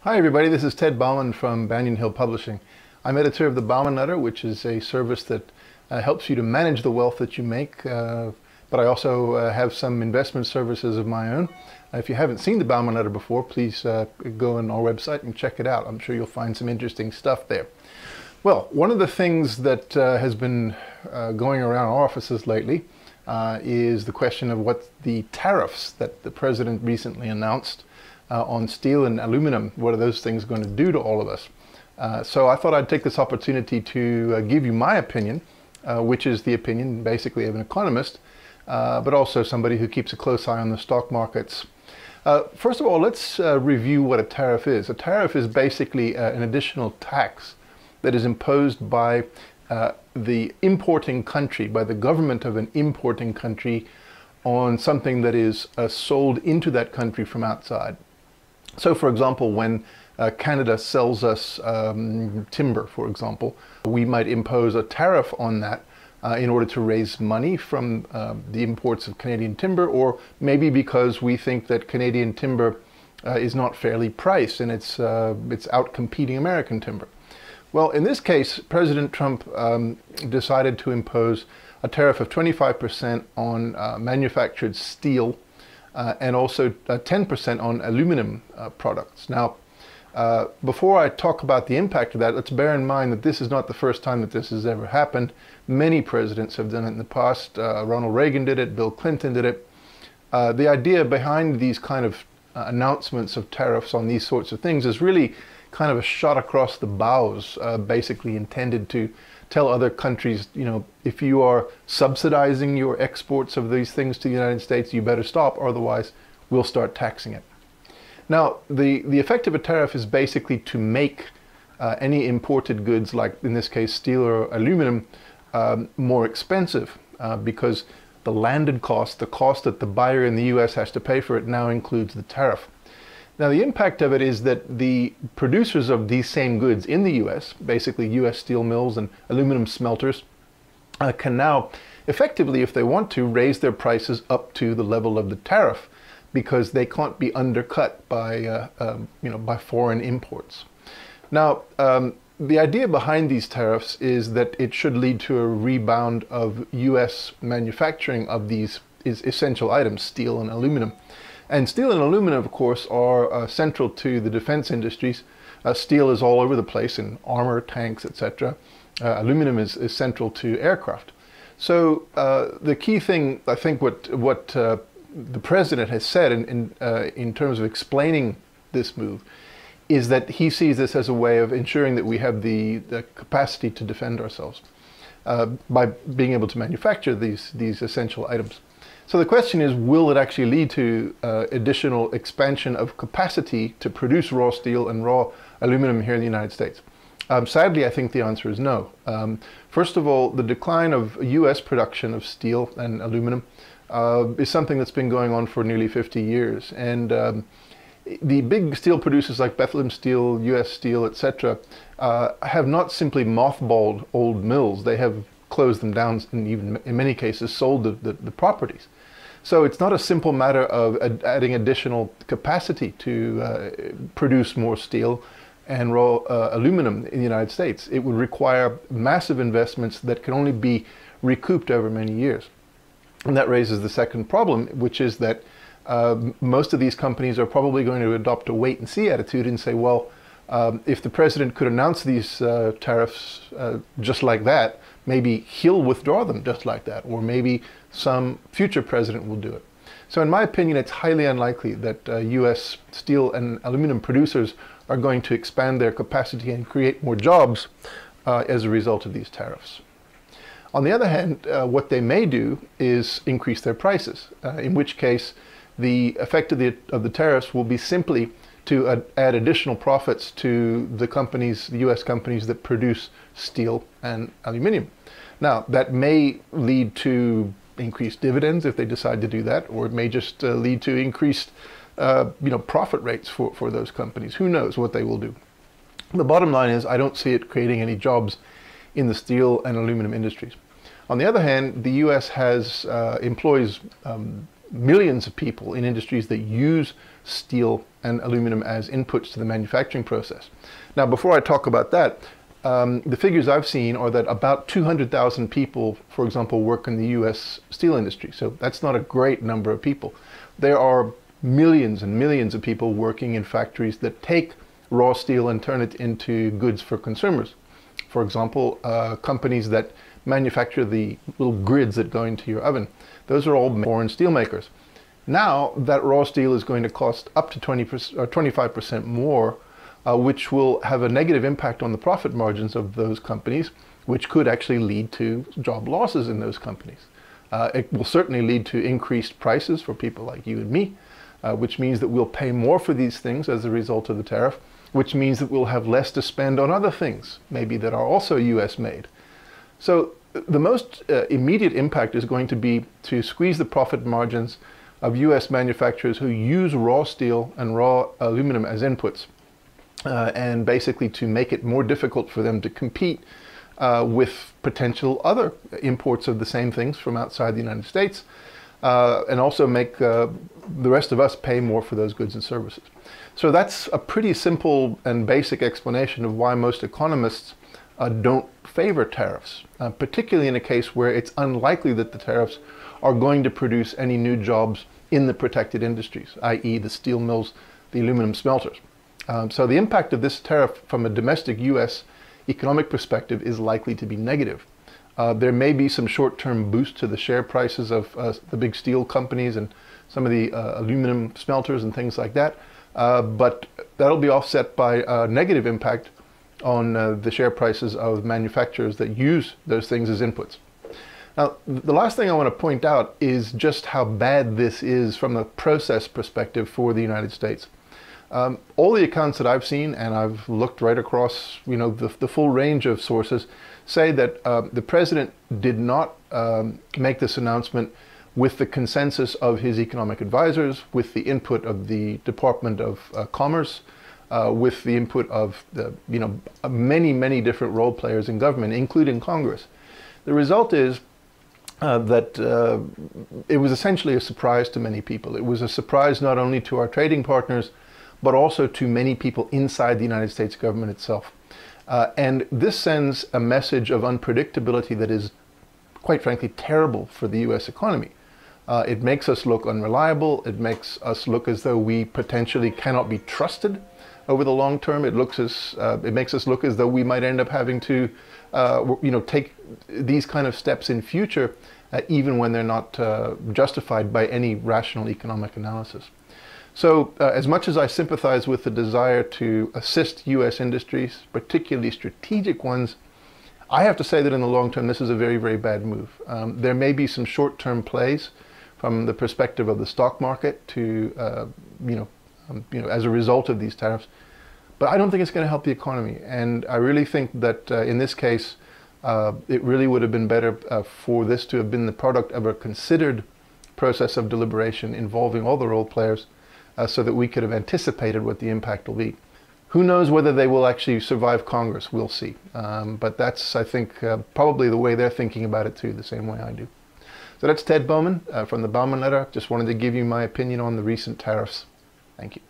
Hi everybody, this is Ted Bauman from Banyan Publishing. I'm editor of the Bauman Letter, which is a service that helps you to manage the wealth that you make, but I also have some investment services of my own. If you haven't seen the Bauman Letter before, please go on our website and check it out. I'm sure you'll find some interesting stuff there. Well, one of the things that has been going around our offices lately is the question of what the tariffs that the president recently announced on steel and aluminum, what are those things going to do to all of us? So I thought I'd take this opportunity to give you my opinion, which is the opinion basically of an economist, but also somebody who keeps a close eye on the stock markets. First of all, let's review what a tariff is. A tariff is basically an additional tax that is imposed by the importing country, by the government of an importing country, on something that is sold into that country from outside. So, for example, when Canada sells us timber, for example, we might impose a tariff on that in order to raise money from the imports of Canadian timber, or maybe because we think that Canadian timber is not fairly priced and it's out competing American timber. Well, in this case, President Trump decided to impose a tariff of 25% on manufactured steel and also 10% on aluminum products. Now, before I talk about the impact of that, let's bear in mind that this is not the first time that this has ever happened. Many presidents have done it in the past. Ronald Reagan did it, Bill Clinton did it. The idea behind these kind of announcements of tariffs on these sorts of things is really kind of a shot across the bows, basically intended to tell other countries, you know, if you are subsidizing your exports of these things to the United States, you better stop, otherwise we'll start taxing it. Now, the effect of a tariff is basically to make any imported goods, like in this case steel or aluminum, more expensive because the landed cost, the cost that the buyer in the US has to pay for it, now includes the tariff. Now, the impact of it is that the producers of these same goods in the US, basically US steel mills and aluminum smelters, can now effectively, if they want to, raise their prices up to the level of the tariff because they can't be undercut by, by foreign imports. Now, the idea behind these tariffs is that it should lead to a rebound of US manufacturing of these essential items, steel and aluminum. And steel and aluminum, of course, are central to the defense industries. Steel is all over the place in armor, tanks, etc. Aluminum is central to aircraft. So the key thing, I think, what the president has said in terms of explaining this move is that he sees this as a way of ensuring that we have the capacity to defend ourselves by being able to manufacture these essential items. So the question is, will it actually lead to additional expansion of capacity to produce raw steel and raw aluminum here in the United States? Sadly, I think the answer is no. First of all, the decline of US production of steel and aluminum is something that's been going on for nearly 50 years. And the big steel producers like Bethlehem Steel, US Steel, etc., have not simply mothballed old mills. They have closed them down and even in many cases sold the properties. So it's not a simple matter of adding additional capacity to produce more steel and raw aluminum in the United States. It would require massive investments that can only be recouped over many years. And that raises the second problem, which is that most of these companies are probably going to adopt a wait-and-see attitude and say, well, if the president could announce these tariffs just like that, maybe he'll withdraw them just like that, or maybe some future president will do it. So in my opinion, it's highly unlikely that US steel and aluminum producers are going to expand their capacity and create more jobs as a result of these tariffs. On the other hand, what they may do is increase their prices, in which case the effect of the tariffs will be simply to add additional profits to the companies, the US companies that produce steel and aluminum. Now, that may lead to increased dividends if they decide to do that, or it may just lead to increased profit rates for those companies. Who knows what they will do? The bottom line is I don't see it creating any jobs in the steel and aluminum industries. On the other hand, the US has employs millions of people in industries that use steel and aluminum as inputs to the manufacturing process. Now, before I talk about that, the figures I've seen are that about 200,000 people, for example, work in the US steel industry. So that's not a great number of people. There are millions and millions of people working in factories that take raw steel and turn it into goods for consumers. For example, companies that manufacture the little grids that go into your oven. Those are all foreign steel makers. Now that raw steel is going to cost up to 20% or 25% more, which will have a negative impact on the profit margins of those companies, which could actually lead to job losses in those companies. It will certainly lead to increased prices for people like you and me, which means that we'll pay more for these things as a result of the tariff, which means that we'll have less to spend on other things, maybe that are also US made. So the most immediate impact is going to be to squeeze the profit margins of US manufacturers who use raw steel and raw aluminum as inputs, and basically to make it more difficult for them to compete with potential other imports of the same things from outside the United States, and also make the rest of us pay more for those goods and services. So that's a pretty simple and basic explanation of why most economists don't favor tariffs, particularly in a case where it's unlikely that the tariffs are going to produce any new jobs in the protected industries, i.e. the steel mills, the aluminum smelters. So the impact of this tariff from a domestic US economic perspective is likely to be negative. There may be some short-term boost to the share prices of the big steel companies and some of the aluminum smelters and things like that, but that'll be offset by a negative impact on the share prices of manufacturers that use those things as inputs. Now, the last thing I want to point out is just how bad this is from a process perspective for the United States. All the accounts that I've seen, and I've looked right across, the full range of sources, say that the president did not make this announcement with the consensus of his economic advisors, with the input of the Department of Commerce, with the input of the, many, many different role players in government, including Congress. The result is that it was essentially a surprise to many people. It was a surprise not only to our trading partners, but also to many people inside the United States government itself. And this sends a message of unpredictability that is, quite frankly, terrible for the US economy. It makes us look unreliable. It makes us look as though we potentially cannot be trusted over the long term. It makes us look as though we might end up having to take these kind of steps in future, even when they're not justified by any rational economic analysis. So as much as I sympathize with the desire to assist US industries, particularly strategic ones, I have to say that in the long term, this is a very, very bad move. There may be some short-term plays from the perspective of the stock market to, as a result of these tariffs, but I don't think it's going to help the economy. And I really think that in this case, it really would have been better for this to have been the product of a considered process of deliberation involving all the role players, so that we could have anticipated what the impact will be. Who knows whether they will actually survive Congress? We'll see. But that's, I think, probably the way they're thinking about it too, the same way I do. So that's Ted Bauman from the Bauman Letter. Just wanted to give you my opinion on the recent tariffs. Thank you.